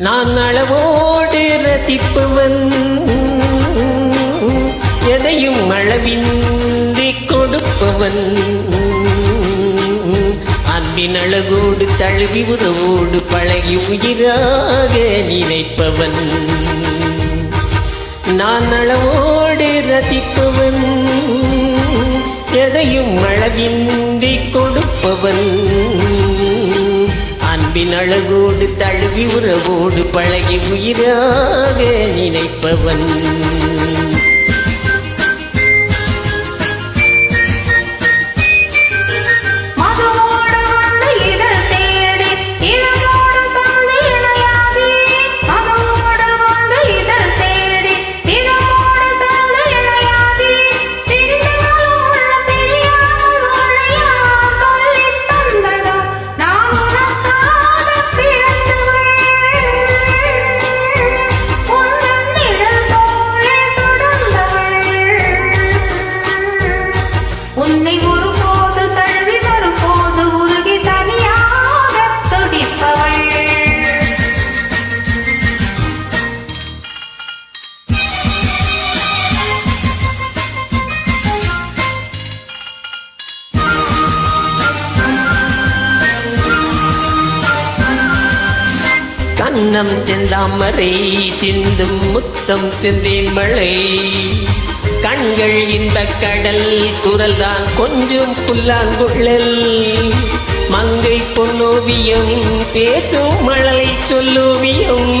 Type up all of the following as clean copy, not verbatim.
நான் அளவோடு ரசிப்பவன், எதையும் அளவின்றி கொடுப்பவன், அன்பின் அழகோடு தழுவி உறவோடு பழகி உயிராக நினைப்பவன். நான் அளவோடு ரசிப்பவன், எதையும் அளவின்றி கொடுப்பவன், அன்பின் அழகோடு தழுவி உறவோடு பழகி உயிராக நினைப்பவன். உன்னை ஒருபோது தழுவி வரும்போது உருகி தனியாக துடிப்பவள். கண்ணம் தெந்தாமரை சிந்தும் முத்தம் தெந்தேன் மழை, கண்கள் இந்த கடல் குரல்தான் கொஞ்சம் புல்லாங்குழல், மங்கை பொன்னோவியம் பேசும் மழலை சொல்லோவியம்.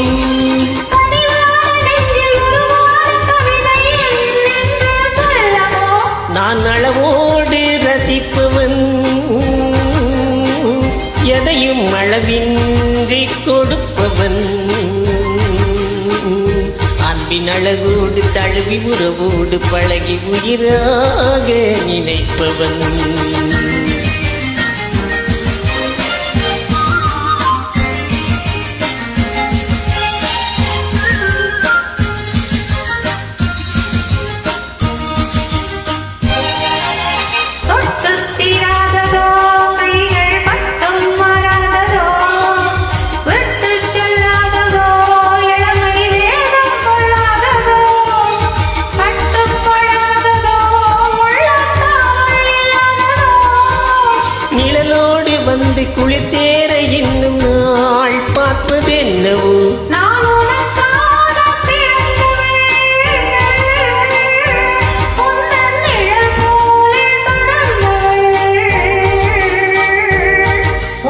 நான் அளவோடு ரசிப்பவன், எதையும் அளவின்றி கொடுப்பவன், அன்பின் அழகோடு தழுவி உறவோடு பழகி உயிராக நினைப்பவன். வந்து குளிர்ச்சேர இன்னும் நாள் பார்ப்பது என்னவோ,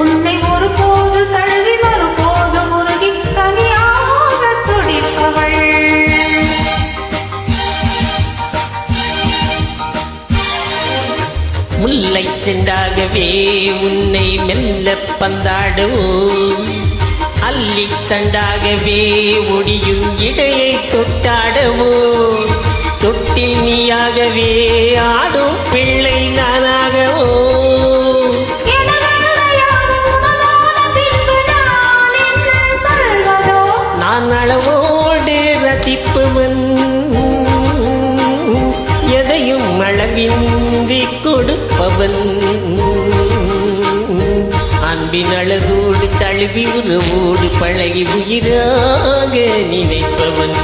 உன்னை ஒருபோது தழுவி வரும்போது உருகி தனியாக துடிப்பவள். முல்லை செண்டாகவே உன்னை மெல்ல பந்தாடுவோம், அல்லி தண்டாகவே ஒடியும் இடையை தொட்டாடவோம், தொட்டில் நீயாகவே ஆடும் பிள்ளை நானாகவோ, நான் அளவோடு ரசிப்பவன், எதையும் அளவின்றி கொடுப்பவன், அன்பின் அழகோடு தழுவி உறவோடு பழகி உயிராக நினைப்பவன்.